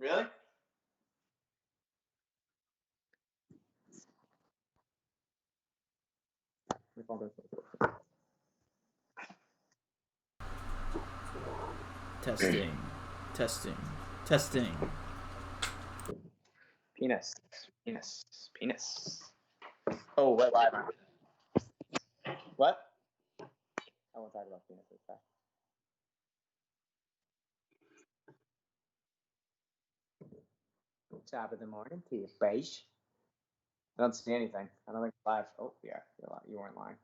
Really? Testing. Penis. Oh, we're live. What? I won't talk about penis this time. Top of the morning to you, beige. I don't see anything. I don't think it's live. Oh, yeah. You weren't lying.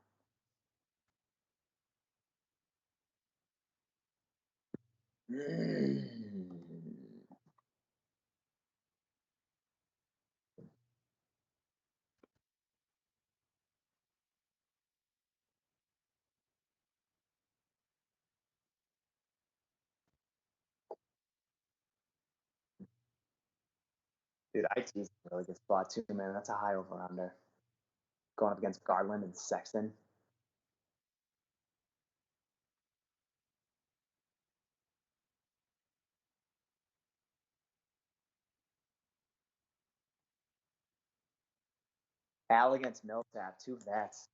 Dude, IT's a really good spot too, man. That's a high over-under. Going up against Garland and Sexton. Al against Millsap, 2 vets.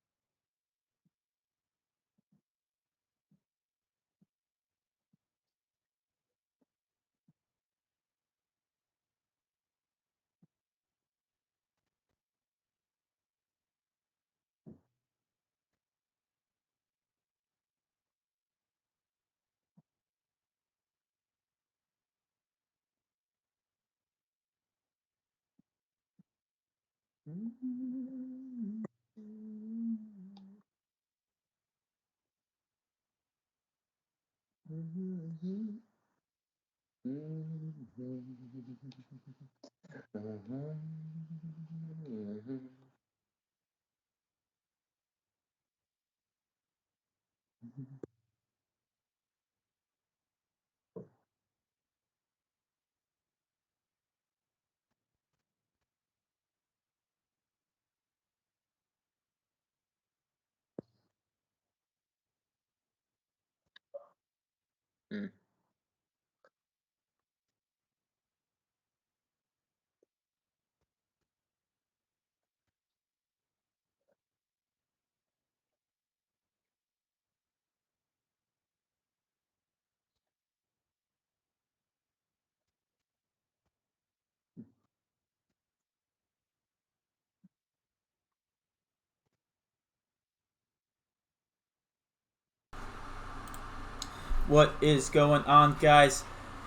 What is going on, guys?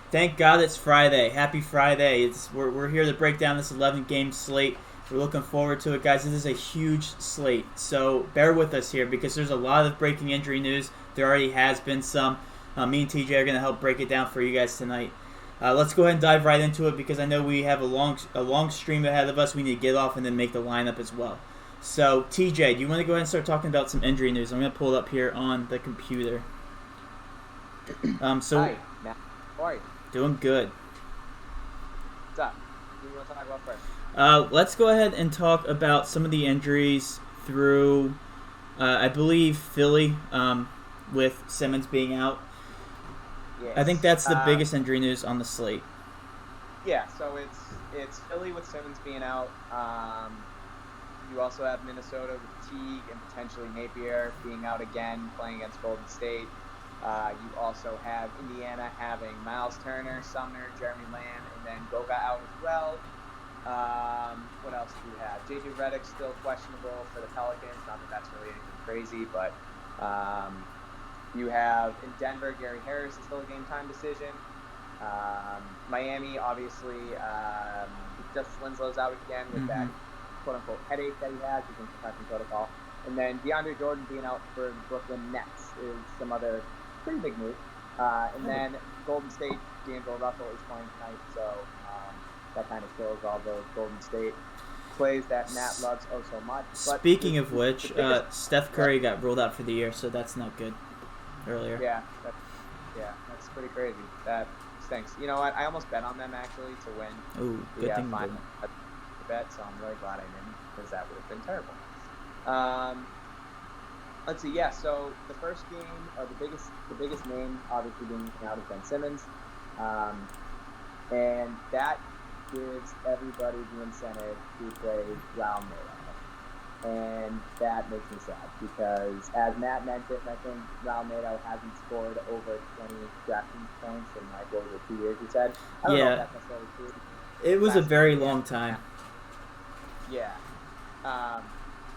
Thank God it's Friday. Happy Friday. We're here to break down this 11-game slate. We're looking forward to it, guys. This is a huge slate, so bear with us here because there's a lot of breaking injury news. There already has been some. Me and TJ are going to help break it down for you guys tonight. Let's go ahead and dive right into it because I know we have a long stream ahead of us. We need to get off and then make the lineup as well. So, TJ, do you want to go ahead and start talking about some injury news? I'm going to pull it up here on the computer. Hi, Matt. How are you? Doing good. What's up? What do you want to talk about first? Let's go ahead and talk about some of the injuries through, I believe, Philly, with Simmons being out. Yes. I think that's the biggest injury news on the slate. Yeah, so it's Philly with Simmons being out. You also have Minnesota with Teague and potentially Napier being out again, playing against Golden State. You also have Indiana having Miles Turner, Sumner, Jeremy Lamb, and then Goga out as well. What else do you have? J.J. Redick's still questionable for the Pelicans. Not that that's really anything crazy, but you have in Denver, Gary Harris is still a game-time decision. Miami, obviously, Justice Winslow's out again with that quote-unquote headache that he has. He's in concussion protocol. And then DeAndre Jordan being out for the Brooklyn Nets is some other pretty big news. And then Golden State, D'Angelo Russell is playing tonight, so that kind of kills all those Golden State plays that Matt loves oh so much. But speaking of which, Steph Curry got ruled out for the year, so that's not good. Earlier. Yeah, that's pretty crazy. That stinks. You know what? I almost bet on them actually to win. Oh, good thing you didn't. Bet, so I'm really glad I didn't because that would have been terrible. Let's see. Yeah. So the first game, or the biggest name, obviously being out is Ben Simmons. And that gives everybody the incentive to play Raul Nato. And that makes me sad because, as Matt mentioned, I think Raul Nato hasn't scored over 20 DraftKings points in like over 2 years, he said. I don't know if that's necessarily true. It was a very long time. Yeah.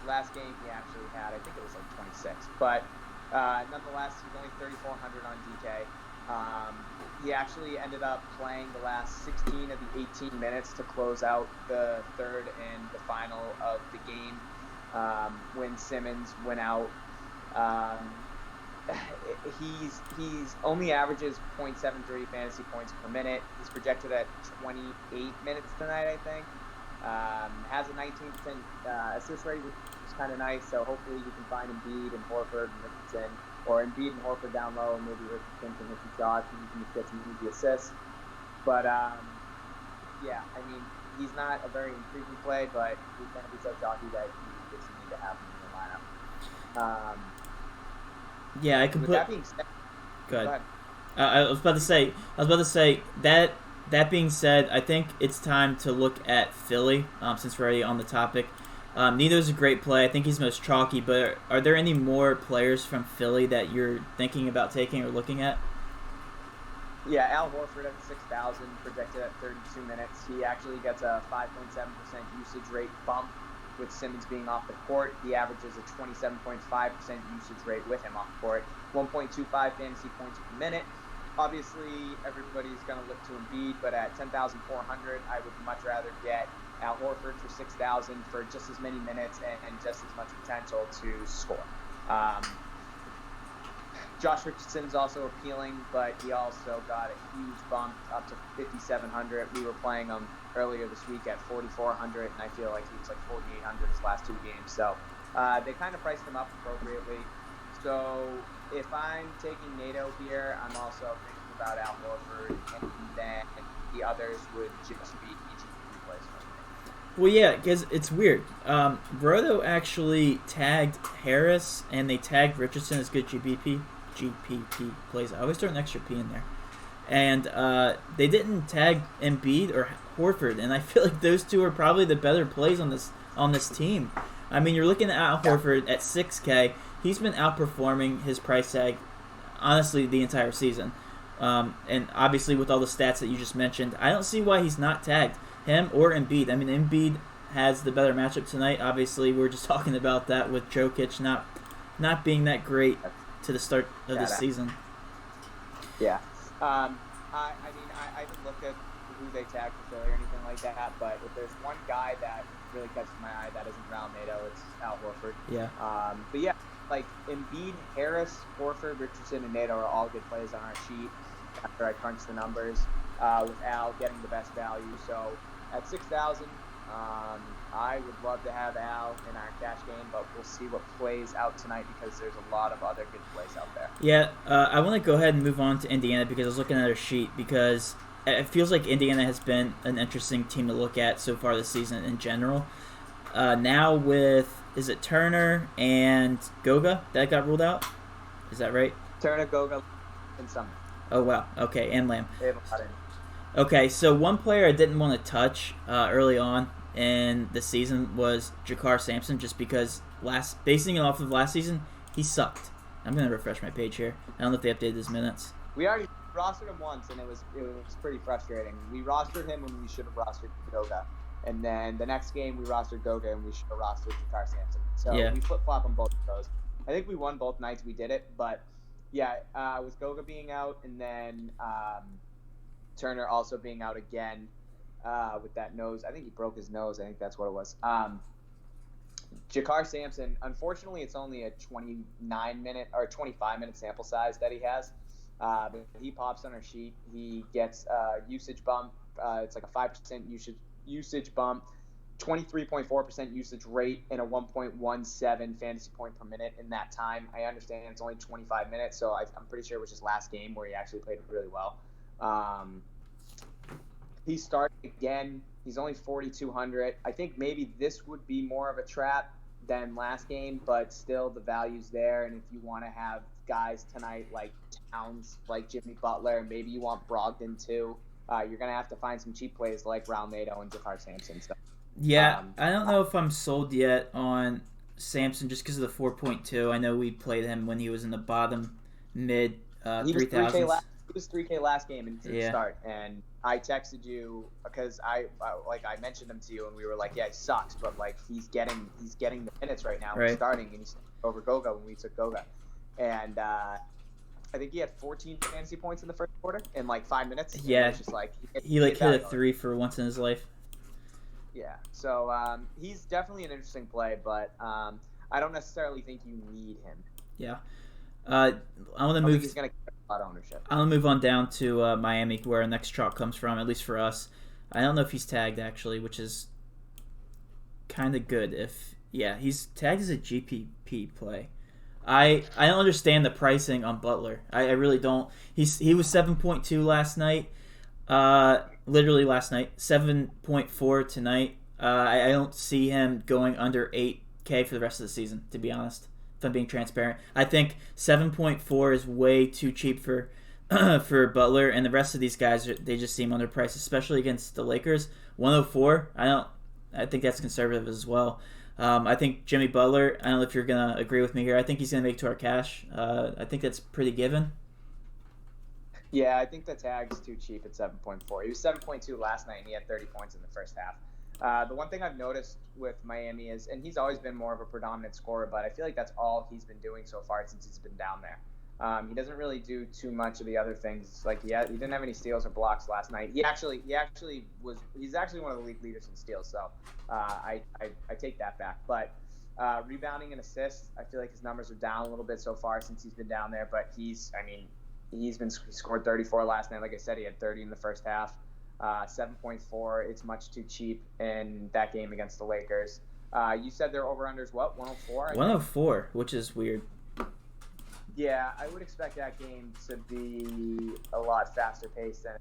Last game he actually had, I think it was like 26. But nonetheless, he's only 3,400 on DK. He actually ended up playing the last 16 of the 18 minutes to close out the third and the final of the game when Simmons went out. He's only averages 0.73 fantasy points per minute. He's projected at 28 minutes tonight, I think. Has a 19% assist rate, which is kind of nice. So hopefully you can find Embiid and Horford and Richardson, or Embiid and Horford down low, and maybe Richardson can hit some shots and you can just get some easy assists. But yeah, I mean, he's not a very intriguing play, but he's going to be so chalky that you just need to have him in your lineup. Yeah, I can With put. that being said, go ahead. I was about to say that. That being said, I think it's time to look at Philly. Since we're already on the topic, Nito's a great play. I think he's most chalky. But are there any more players from Philly that you're thinking about taking or looking at? Yeah, Al Horford at 6,000, projected at 32 minutes. He actually gets a 5.7% usage rate bump with Simmons being off the court. He averages a 27.5% usage rate with him off the court, 1.25 fantasy points per minute. Obviously, everybody's going to look to Embiid, but at 10,400, I would much rather get Al Horford for 6,000 for just as many minutes and just as much potential to score. Josh Richardson's also appealing, but he also got a huge bump up to 5,700. We were playing him earlier this week at 4,400, and I feel like he was like 4,800 his last two games. So they kind of priced him up appropriately. So if I'm taking Nato here, I'm also thinking about Al Horford, and then the others would just be easy plays for me. Well, yeah, because it's weird. Brodo actually tagged Harris, and they tagged Richardson as good GPP plays. I always throw an extra P in there. And they didn't tag Embiid or Horford, and I feel like those two are probably the better plays on this team. I mean, you're looking at Al Horford at 6K. He's been outperforming his price tag, honestly, the entire season. And obviously, with all the stats that you just mentioned, I don't see why he's not tagged, him or Embiid. I mean, Embiid has the better matchup tonight. Obviously, we were just talking about that with Jokic not being that great to the start of this season. Yeah. I mean, I haven't looked at who they tagged for Philly or anything like that, but if there's one guy that really catches my eye that isn't Raul Nato, it's Al Horford. Yeah. But yeah, like Embiid, Harris, Horford, Richardson, and Nato are all good plays on our sheet after I crunch the numbers, with Al getting the best value. So at 6,000, I would love to have Al in our cash game, but we'll see what plays out tonight because there's a lot of other good plays out there. Yeah, I want to go ahead and move on to Indiana because I was looking at their sheet because it feels like Indiana has been an interesting team to look at so far this season in general. Now with, is it Turner and Goga that got ruled out? Is that right? Turner, Goga, and Summer. Oh, wow. Okay, and Lamb. They have a lot in. Okay, so one player I didn't want to touch early on in the season was Jakar Sampson, just because basing it off of last season, he sucked. I'm going to refresh my page here. I don't know if they updated his minutes. We already rostered him once, and it was pretty frustrating. We rostered him when we should have rostered Goga. And then the next game, we rostered Goga, and we should have rostered Jakar Sampson. So we flip-flop on both of those. I think we won both nights we did it, but yeah, with Goga being out, and then Turner also being out again with that nose. I think he broke his nose. I think that's what it was. Jakar Sampson, unfortunately, it's only a 29-minute or 25-minute sample size that he has. But he pops on our sheet. He gets usage bump. It's like a 5% usage bump, 23.4% usage rate, and a 1.17 fantasy point per minute in that time. I understand it's only 25 minutes, so I'm pretty sure it was his last game where he actually played really well. He started again. He's only 4,200. I think maybe this would be more of a trap than last game, but still the value's there. And if you want to have guys tonight like Towns, like Jimmy Butler, maybe you want Brogdon too, you're going to have to find some cheap plays like Raul Nato and Jakar Sampson. So, Yeah, I don't know if I'm sold yet on Sampson just because of the 4.2. I know we played him when he was in the bottom mid he was 3,000s. He was 3K last game and didn't Yeah. start. And I texted you because I mentioned him to you, and we were like, yeah, he sucks, but like he's getting the minutes right now. Right. He's starting, and he's over Goga when we took Goga, and I think he had 14 fantasy points in the first quarter in like 5 minutes. Yeah, it's just like he like hit a 3 for once in his life. Yeah, so he's definitely an interesting play, but I don't necessarily think you need him. Yeah. I want to move. He's going to get a lot of ownership. I want to move on down to Miami, where our next chalk comes from, at least for us. I don't know if he's tagged actually, which is kind of good. He's tagged as a GPP play. I don't understand the pricing on Butler. I really don't. He was 7.2 last night. Literally last night. 7.4 tonight. I don't see him going under 8K for the rest of the season, to be honest. If I'm being transparent, I think 7.4 is way too cheap for for Butler, and the rest of these guys they just seem underpriced, especially against the Lakers. 104, I think that's conservative as well. I think Jimmy Butler, I don't know if you're gonna agree with me here. I think he's gonna make to our cash. I think that's pretty given. Yeah, I think the tag's too cheap at 7.4. He was 7.2 last night, and he had 30 points in the first half. The one thing I've noticed with Miami is, and he's always been more of a predominant scorer, but I feel like that's all he's been doing so far since he's been down there. He doesn't really do too much of the other things. Like he didn't have any steals or blocks last night. He's actually one of the league leaders in steals. So I take that back. But rebounding and assists, I feel like his numbers are down a little bit so far since he's been down there. But he scored 34 last night. Like I said, he had 30 in the first half. 7.4. It's much too cheap in that game against the Lakers. You said their over-unders what? 104? 104, which is weird. Yeah, I would expect that game to be a lot faster paced than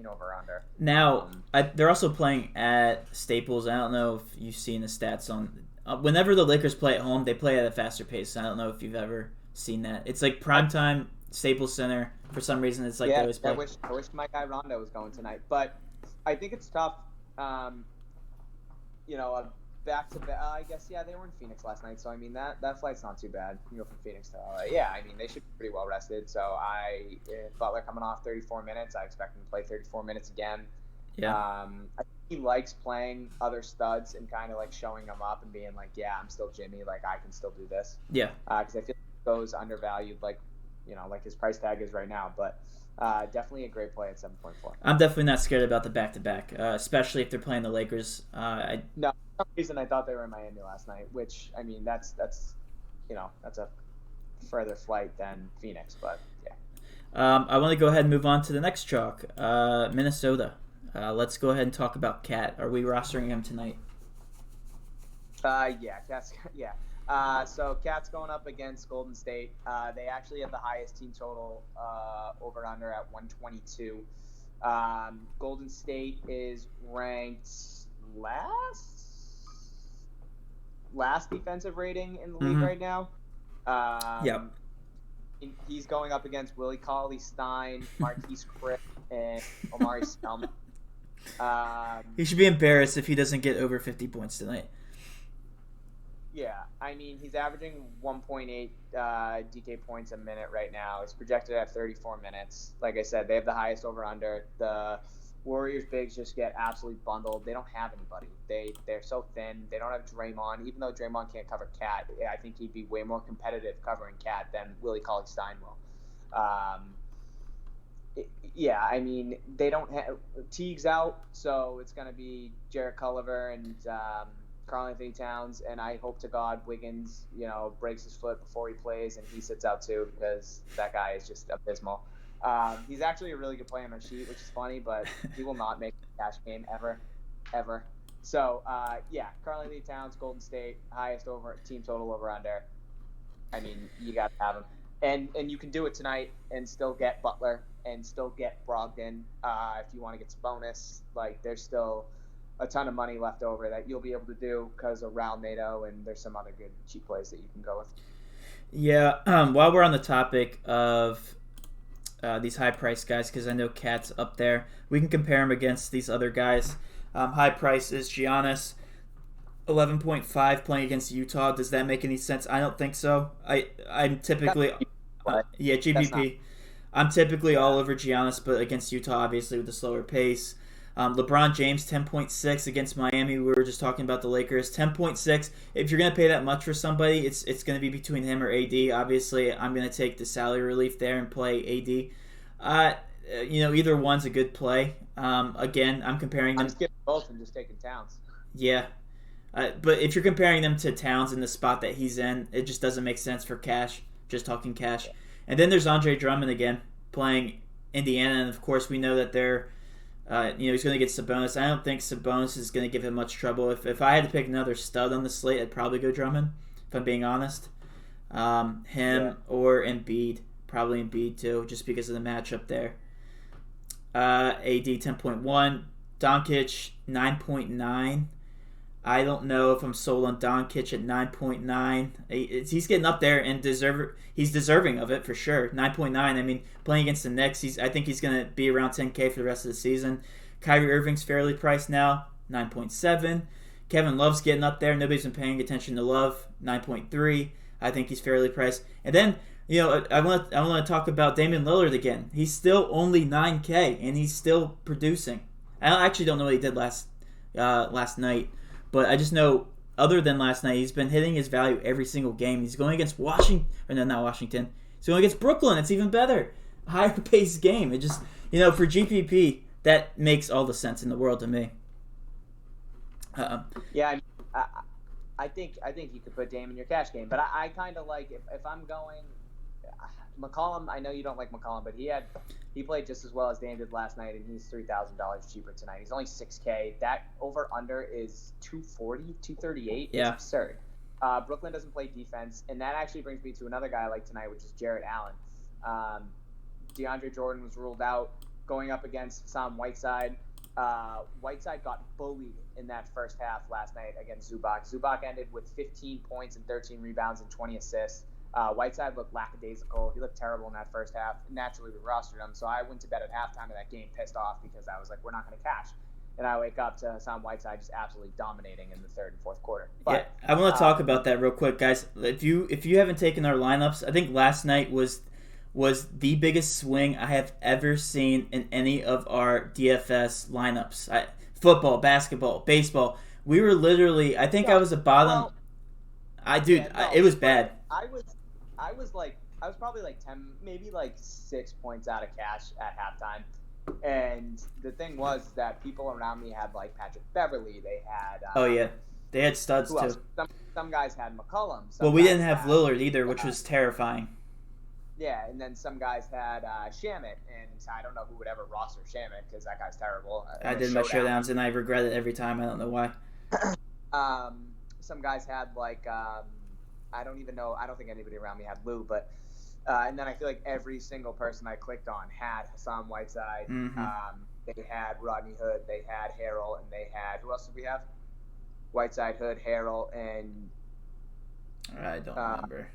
over-under. Now, they're also playing at Staples. I don't know if you've seen the stats on. Whenever the Lakers play at home, they play at a faster pace. I don't know if you've ever seen that. It's like primetime Staples Center. For some reason, it's like they always play. I wish my guy Rondo was going tonight, but I think it's tough. Back to back. I guess they were in Phoenix last night, so I mean that flight's not too bad. You go from Phoenix to LA. Yeah, I mean they should be pretty well rested. So Butler coming off 34 minutes, I expect him to play 34 minutes again. Yeah. I think he likes playing other studs and kind of like showing them up and being like, yeah, I'm still Jimmy. Like I can still do this. Yeah. Because I feel like he goes undervalued, like his price tag is right now, but. Definitely a great play at 7.4. I'm definitely not scared about the back-to-back, especially if they're playing the Lakers. No, for some reason I thought they were in Miami last night, which I mean that's a further flight than Phoenix, but yeah. I want to go ahead and move on to the next chalk, Minnesota. Let's go ahead and talk about Cat. Are we rostering him tonight? Cat's so Cat's going up against Golden State. They actually have the highest team total over under at 122. Golden State is ranked last defensive rating in the league right now. Yep. He's going up against Willie Cauley-Stein, Marquise Chris, and Omari Spellman. He should be embarrassed if he doesn't get over 50 points tonight. Yeah, I mean, he's averaging 1.8 DK points a minute right now. He's projected at 34 minutes. Like I said, they have the highest over-under. The Warriors bigs just get absolutely bundled. They don't have anybody. They're so thin. They don't have Draymond. Even though Draymond can't cover Cat, I think he'd be way more competitive covering Cat than Willie Cauley-Stein will. I mean, they don't have – Teague's out, so it's going to be Jarrett Culver and Karl-Anthony Towns, and I hope to God Wiggins, breaks his foot before he plays and he sits out too because that guy is just abysmal. He's actually a really good player on our sheet, which is funny, but he will not make a cash game ever. So, Karl-Anthony Towns, Golden State, highest over team total over under. I mean, you got to have him. And you can do it tonight and still get Butler and still get Brogdon if you want to get some bonus. Like, there's still a ton of money left over that you'll be able to do because of Raul Nato, and there's some other good cheap plays that you can go with. Yeah, while we're on the topic of these high-priced guys because I know Cat's up there. We can compare him against these other guys. High price is Giannis, 11.5 playing against Utah. Does that make any sense? I don't think so. I'm typically GPP. I'm typically all over Giannis, but against Utah, obviously with the slower pace. LeBron James, 10.6 against Miami. We were just talking about the Lakers. 10.6. If you're going to pay that much for somebody, it's going to be between him or AD. Obviously, I'm going to take the salary relief there and play AD. Either one's a good play. Again, I'm comparing them. I'm skipping both and just taking Towns. Yeah. But if you're comparing them to Towns in the spot that he's in, it just doesn't make sense for cash. Just talking cash. Yeah. And then there's Andre Drummond again, playing Indiana. And, of course, we know that they're he's going to get Sabonis. I don't think Sabonis is going to give him much trouble. If I had to pick another stud on the slate, I'd probably go Drummond, if I'm being honest. Or Embiid. Probably Embiid, too, just because of the matchup there. AD 10.1. Doncic 9.9. I don't know if I'm sold on Doncic at 9.9. He's getting up there and he's deserving of it for sure. 9.9. I mean, playing against the Knicks, I think he's going to be around 10K for the rest of the season. Kyrie Irving's fairly priced now, 9.7. Kevin Love's getting up there. Nobody's been paying attention to Love, 9.3. I think he's fairly priced. And then, I want to talk about Damian Lillard again. He's still only 9K and he's still producing. I actually don't know what he did last night. But I just know, other than last night, he's been hitting his value every single game. He's going against Washington. He's going against Brooklyn. It's even better. Higher paced game. It just, for GPP, that makes all the sense in the world to me. Yeah, I think you could put Dame in your cash game. But I kind of like, if I'm going, McCollum, I know you don't like McCollum, but he played just as well as Dame did last night, and he's $3,000 cheaper tonight. He's only 6K. That over-under is 240, 238. Yeah. It's absurd. Brooklyn doesn't play defense, and that actually brings me to another guy I like tonight, which is Jarrett Allen. DeAndre Jordan was ruled out going up against Sam Whiteside. Whiteside got bullied in that first half last night against Zubac. Zubac ended with 15 points and 13 rebounds and 20 assists. Whiteside looked lackadaisical. He looked terrible in that first half. Naturally, we rostered him, so I went to bed at halftime of that game pissed off because I was like, we're not going to cash. And I wake up to Sam Whiteside just absolutely dominating in the third and fourth quarter. But, yeah, I want to talk about that real quick, guys. If you haven't taken our lineups, I think last night was the biggest swing I have ever seen in any of our DFS lineups. Football, basketball, baseball. We were literally, I think I was a bottom. It was bad. I was probably like 10, maybe like 6 points out of cash at halftime. And the thing was that people around me had like Patrick Beverly. They had they had studs too. Some guys had McCollum. Well, we didn't have Lillard either, which was terrifying. Yeah, and then some guys had Shamet, and I don't know who would ever roster Shamet because that guy's terrible. I did my showdowns, and I regret it every time. I don't know why. Some guys had like I don't even know. I don't think anybody around me had Lou, but and then I feel like every single person I clicked on had Hassan Whiteside. Mm-hmm. They had Rodney Hood. They had Harrell, and they had who else did we have? Whiteside, Hood, Harrell, and I don't remember.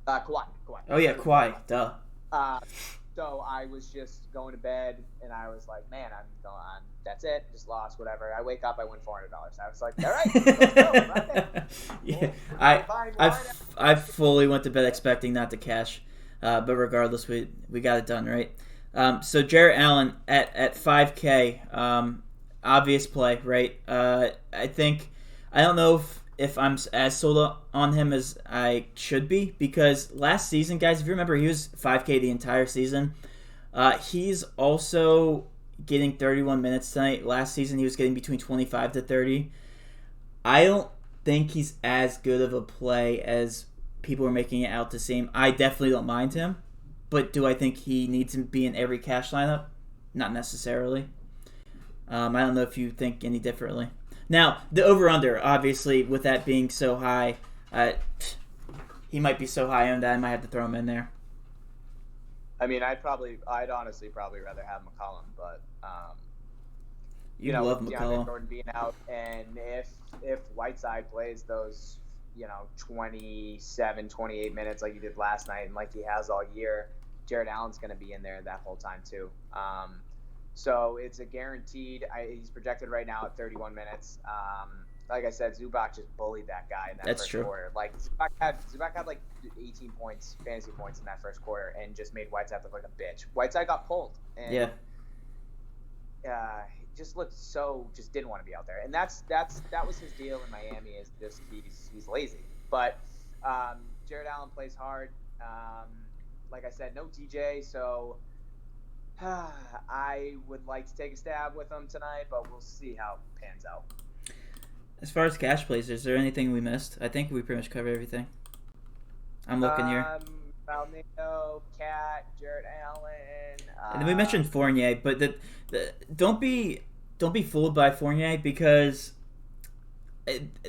Kawhi. Oh yeah, Kawhi. Duh. So I was just going to bed, and I was like, man, I'm going on. That's it. Just lost, whatever. I wake up, I win $400. I was like, all right, let's go. Yeah, I fully went to bed expecting not to cash, but regardless, we got it done, right? So Jarrett Allen at 5K, obvious play, right? I don't know if I'm as sold on him as I should be, because last season, guys, if you remember, he was 5K the entire season. He's also getting 31 minutes tonight. Last season, he was getting between 25 to 30. I don't think he's as good of a play as people are making it out to seem. I definitely don't mind him, but do I think he needs to be in every cash lineup? Not necessarily. I don't know if you think any differently. Now, the over-under, obviously, with that being so high, he might be so high on that I might have to throw him in there. I mean, I'd honestly probably rather have McCollum, but you love McCollum. DeAndre Jordan being out, and if Whiteside plays those 27, 28 minutes like he did last night and like he has all year, Jared Allen's going to be in there that whole time too. So it's a guaranteed. He's projected right now at 31 minutes. Like I said, Zubac just bullied that guy in that first quarter. Like Zubac had like 18 points, fantasy points in that first quarter, and just made Whiteside look like a bitch. Whiteside got pulled, and just looked just didn't want to be out there. And that was his deal in Miami, is just he's lazy. But Jared Allen plays hard. Like I said, no TJ, so I would like to take a stab with him tonight, but we'll see how it pans out. As far as cash plays, is there anything we missed? I think we pretty much covered everything. I'm looking here. Balneo, Cat, Jared Allen. And then we mentioned Fournier, but don't be fooled by Fournier, because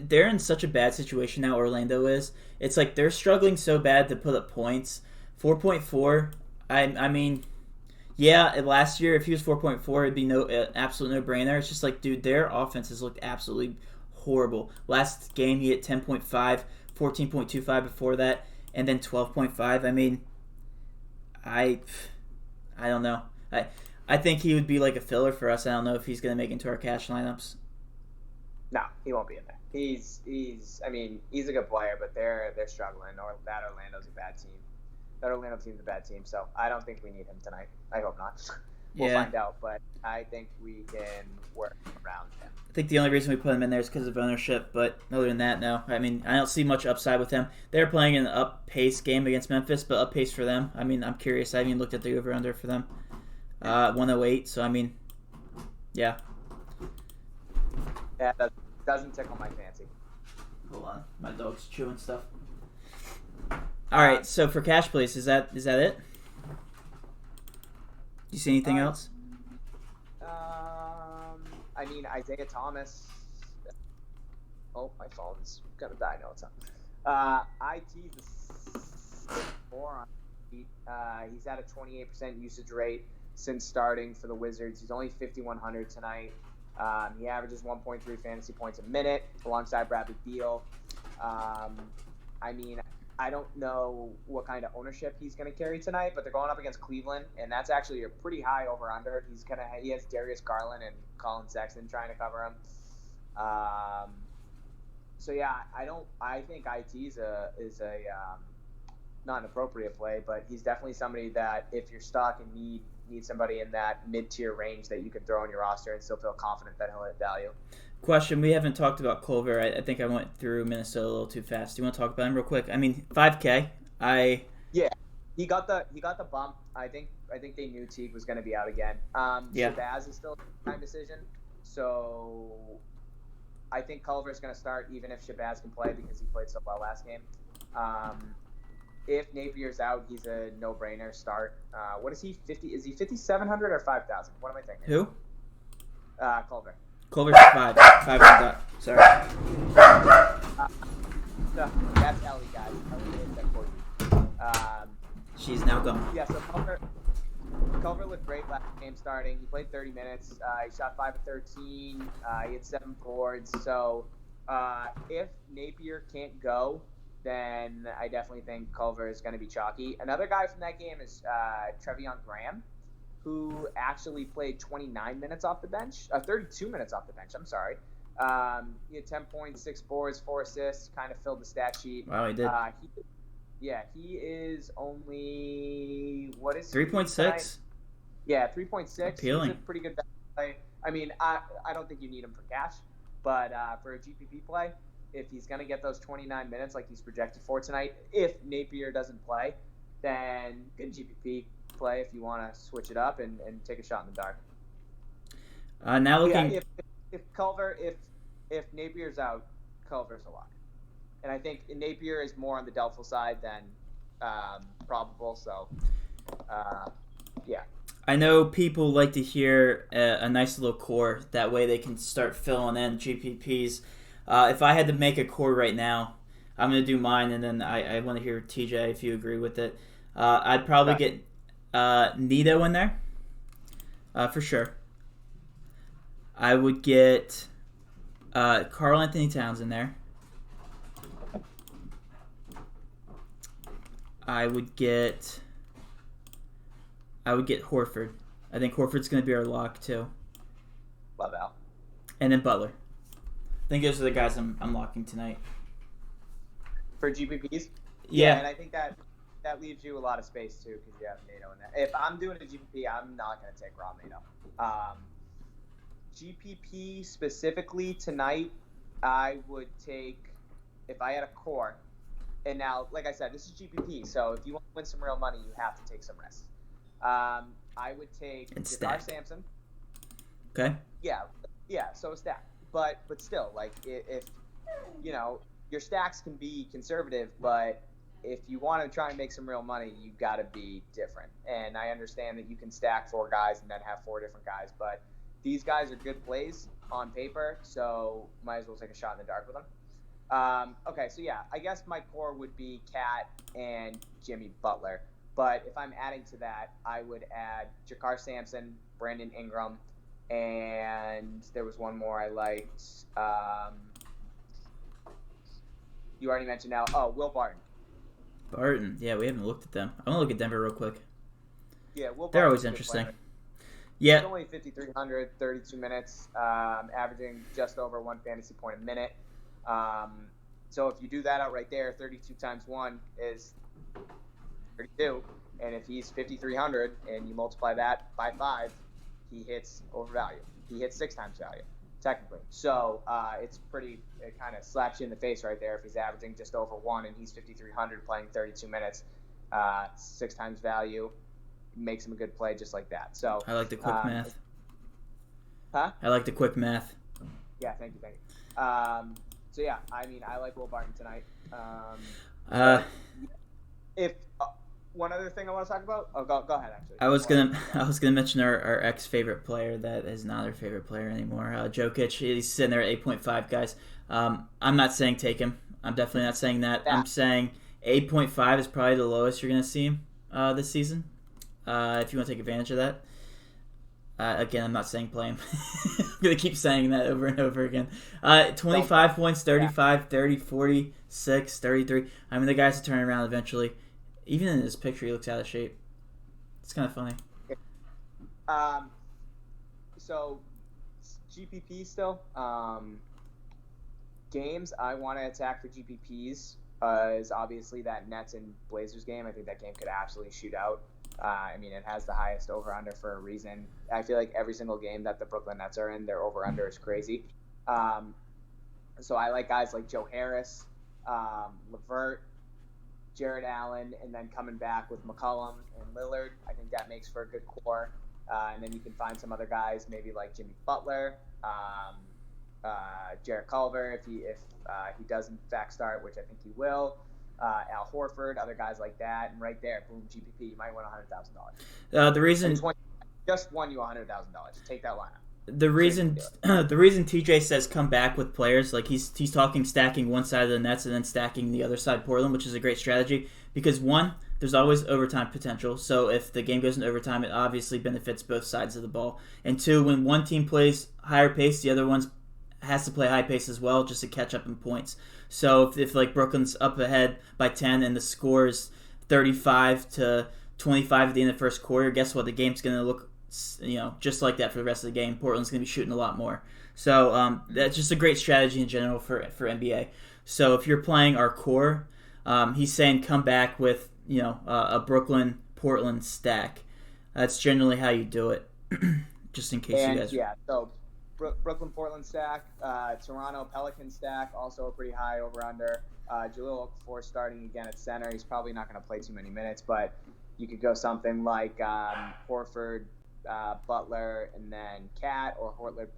they're in such a bad situation now. Orlando is. It's like they're struggling so bad to put up points. 4.4. I mean, yeah. Last year, if he was 4.4, it'd be absolute no-brainer. It's just like, dude, their offense has looked absolutely horrible. Last game, he hit 10.5, 14.25 before that, and then 12.5. I mean, I don't know. I think he would be like a filler for us. I don't know if he's going to make it into our cash lineups. No, he won't be in there. He's a good player, but they're struggling. Or that Orlando's a bad team. That Orlando team's a bad team, so I don't think we need him tonight. I hope not. We'll find out, but I think we can work around him. I think the only reason we put him in there is because of ownership, but other than that, no. I mean, I don't see much upside with him. They're playing an up-pace game against Memphis, but up-pace for them. I mean, I'm curious. I haven't even looked at the over-under for them. 108, so I mean, yeah. Yeah, that doesn't tickle my fancy. Hold on. My dog's chewing stuff. All right, so for cash plays, is that it? Do you see anything else? I mean, Isaiah Thomas. Oh, my phone's gonna die. No, it's not. IT's a 4 on heat. He's at a 28% usage rate since starting for the Wizards. He's only 5,100 tonight. He averages 1.3 fantasy points a minute alongside Bradley Beal. I mean, I don't know what kind of ownership he's going to carry tonight, but they're going up against Cleveland, and that's actually a pretty high over/under. He has Darius Garland and Colin Sexton trying to cover him. So yeah, I think IT is a not an appropriate play, but he's definitely somebody that if you're stuck and need somebody in that mid-tier range that you can throw on your roster and still feel confident that he'll hit value. Question: we haven't talked about Culver. I think I went through Minnesota a little too fast. Do you want to talk about him real quick? I mean, 5K. Yeah, he got the bump. I think they knew Teague was going to be out again. Shabazz is still a time decision, so I think Culver's going to start even if Shabazz can play because he played so well last game. If Napier's out, he's a no-brainer start. What is he? 50? Is he 5,700 or 5,000? What am I thinking? Who? Culver. Culver's 500. Sorry. That's Ellie, guys. Ellie is that for you. She's now gone. Yeah, so Culver looked great last game starting. He played 30 minutes. He shot 5 of 13. He had 7 boards. So if Napier can't go, then I definitely think Culver is going to be chalky. Another guy from that game is Treveon Graham, who actually played 29 minutes off the bench, 32 minutes off the bench, I'm sorry. He had 10 points, 6 boards, 4 assists, kind of filled the stat sheet. Wow, he did. He is only, 3.6? Yeah, 3.6. Appealing. He's a pretty good play. I mean, I don't think you need him for cash, but for a GPP play, if he's going to get those 29 minutes like he's projected for tonight, if Napier doesn't play, then good GPP play if you want to switch it up and take a shot in the dark. Now looking, if Napier's out, Culver's a lock, and I think Napier is more on the doubtful side than probable. So, yeah. I know people like to hear a nice little core. That way they can start filling in GPPs. If I had to make a core right now, I'm going to do mine, and then I want to hear TJ if you agree with it. I'd probably get Nito in there, for sure. I would get Karl Anthony Towns in there. I would get I would get Horford. I think Horford's going to be our lock too. Love Al. And then Butler. I think those are the guys I'm locking tonight. For GPPs? Yeah. And I think that leaves you a lot of space too because you have Nato in there. If I'm doing a GPP, I'm not going to take Raw Nato. GPP specifically tonight, I would take, if I had a core, and now, like I said, this is GPP, so if you want to win some real money, you have to take some risks. I would take Jakar Sampson. Okay. Yeah, so a stack. But still, like, if you know, your stacks can be conservative, but if you want to try and make some real money, you got to be different. And I understand that you can stack 4 guys and then have 4 different guys, but these guys are good plays on paper, so might as well take a shot in the dark with them. Okay, so yeah, I guess my core would be Cat and Jimmy Butler. But if I'm adding to that, I would add Jakar Sampson, Brandon Ingram, and there was one more I liked. You already mentioned now. Oh, Will Barton. Barton. Yeah, we haven't looked at them. I want to look at Denver real quick. Yeah, Will Barton. They're always interesting. Yeah. He's only 5,300, 32 minutes, averaging just over 1 fantasy point a minute. So if you do that out right there, 32 times 1 is 32. And if he's 5,300 and you multiply that by 5, he hits over value. He hits 6 times value, technically. So it's pretty, it kind of slaps you in the face right there if he's averaging just over 1 and he's 5,300 playing 32 minutes, 6 times value. Makes him a good play just like that. So I like the quick math. Huh? I like the quick math. Yeah, thank you. So yeah, I mean, I like Will Barton tonight. If one other thing I want to talk about, go ahead. Actually, I was gonna mention our ex favorite player that is not our favorite player anymore. Jokic, he's sitting there at 8.5, guys. I'm not saying take him. I'm definitely not saying that. Yeah. I'm saying 8.5 is probably the lowest you're gonna see him this season. If you want to take advantage of that. Again, I'm not saying play him. I'm going to keep saying that over and over again. 25 points, 35, 30, 46, 33. I mean, the guy's to turn around eventually. Even in this picture, he looks out of shape. It's kind of funny. So, GPP still. Games I want to attack for GPPs is obviously that Nets and Blazers game. I think that game could absolutely shoot out. I mean, it has the highest over-under for a reason. I feel like every single game that the Brooklyn Nets are in, their over-under is crazy. So I like guys like Joe Harris, LeVert, Jared Allen, and then coming back with McCollum and Lillard. I think that makes for a good core. And then you can find some other guys, maybe like Jimmy Butler, Jarrett Culver, if he does in fact start, which I think he will. Al Horford, other guys like that, and right there, boom, GPP, you might win $100,000. The reason just won you $100,000. Take that lineup. The reason TJ says come back with players, like he's talking stacking one side of the Nets and then stacking the other side Portland, which is a great strategy because one, there's always overtime potential. So if the game goes into overtime, it obviously benefits both sides of the ball. And two, when one team plays higher pace, the other one has to play high pace as well just to catch up in points. So if like Brooklyn's up ahead by 10 and the score is 35-25 at the end of the first quarter, guess what? The game's going to look just like that for the rest of the game. Portland's going to be shooting a lot more. So that's just a great strategy in general for NBA. So if you're playing our core, he's saying come back with a Brooklyn-Portland stack. That's generally how you do it, just in case you guys... Yeah, so Brooklyn-Portland stack, Toronto-Pelican stack, also a pretty high over-under. Jahlil Okafor starting again at center. He's probably not going to play too many minutes, but you could go something like Horford, Butler, and then Cat, or Horford,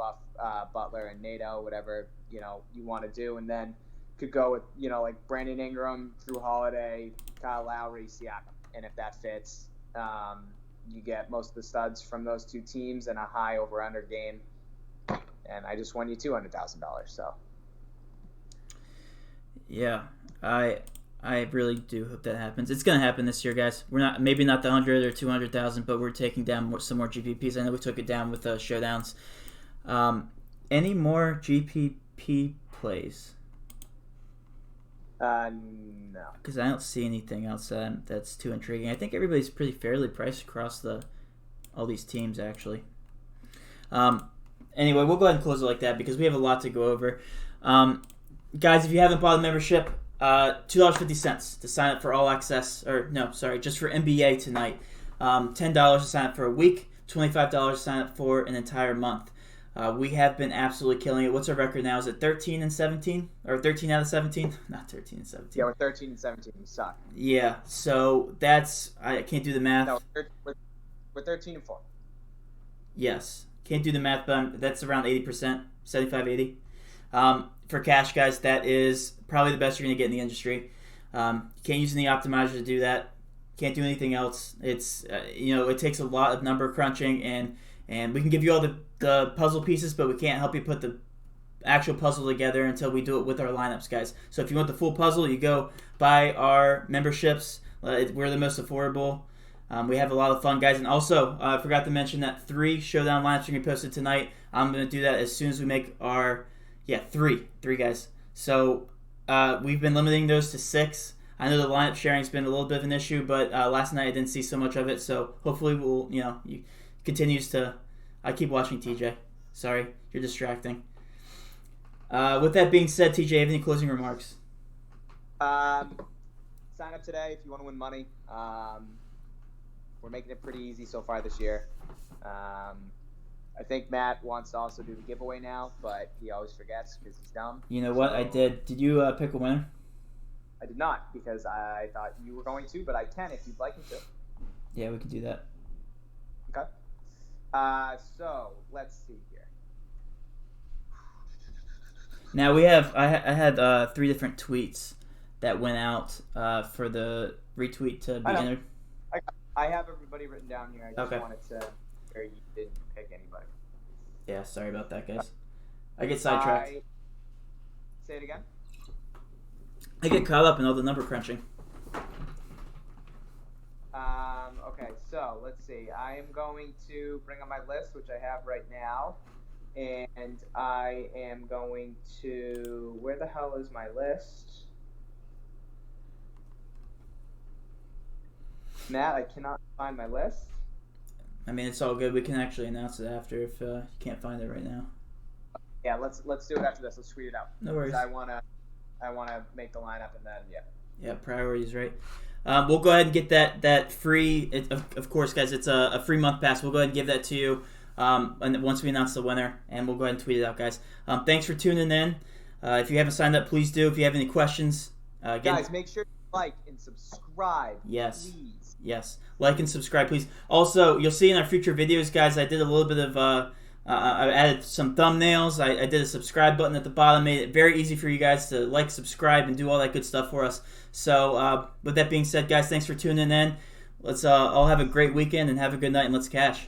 Butler, and Nato, whatever you want to do, and then could go with like Brandon Ingram, Drew Holiday, Kyle Lowry, Siakam, and if that fits, you get most of the studs from those two teams and a high over/under game, and I just won you $200,000. So yeah, I really do hope that happens. It's going to happen this year, guys. We're maybe not the 100 or 200,000, but we're taking down some more GPPs. I know we took it down with showdowns. Any more GPP plays? No. Because I don't see anything else that's too intriguing. I think everybody's pretty fairly priced across the all these teams actually. Anyway, we'll go ahead and close it like that because we have a lot to go over. Guys, if you haven't bought a membership, $2.50 to sign up for All Access, just for NBA tonight. $10 to sign up for a week, $25 to sign up for an entire month. We have been absolutely killing it. What's our record now? Is it 13-17? Or 13 out of 17? Not 13-17. Yeah, we're 13-17. We suck. Yeah, so that's... I can't do the math. No, we're 13-4. Yes. Can't do the math, but that's around 80%, 75-80. For cash, guys, that is probably the best you're going to get in the industry. You can't use any optimizer to do that. Can't do anything else. It's it takes a lot of number crunching, and we can give you all the puzzle pieces, but we can't help you put the actual puzzle together until we do it with our lineups, guys. So if you want the full puzzle, you go buy our memberships. We're the most affordable. We have a lot of fun, guys. And also, I forgot to mention that 3 Showdown lineups are going to be posted tonight. I'm going to do that as soon as we make our... Yeah, 3 guys. So we've been limiting those to 6. I know the lineup sharing's been a little bit of an issue, but last night I didn't see so much of it. So hopefully continues to... I keep watching TJ. Sorry, you're distracting. With that being said, TJ, have any closing remarks? Sign up today if you want to win money. We're making it pretty easy so far this year. I think Matt wants to also do the giveaway now, but he always forgets because he's dumb. You know what? I did. Did you pick a winner? I did not because I thought you were going to, but I can if you'd like me to. Yeah, we can do that. Okay. So let's see here. Now we have. I had 3 different tweets that went out for the retweet to be entered. I have everybody written down here. I just Okay. wanted to where you didn't pick anybody. Yeah, sorry about that, guys. I get sidetracked. Say it again. I get caught up in all the number crunching. Okay, so let's see. I am going to bring up my list, which I have right now, and I am going to. Where the hell is my list? Matt, I cannot find my list. I mean, it's all good. We can actually announce it after if you can't find it right now. Yeah, let's do it after this. Let's tweet it out. No worries. I wanna make the lineup and then Yeah, priorities, right? We'll go ahead and get that free. Of course, guys, it's a free month pass. We'll go ahead and give that to you, and once we announce the winner, and we'll go ahead and tweet it out, guys. Thanks for tuning in. If you haven't signed up, please do. If you have any questions, guys, make sure to like and subscribe. Yes. Please. Yes, like and subscribe, please. Also, you'll see in our future videos, guys, I did a little bit of, I added some thumbnails. I did a subscribe button at the bottom, made it very easy for you guys to like, subscribe, and do all that good stuff for us. So, with that being said, guys, thanks for tuning in. Let's all have a great weekend and have a good night, and let's cash.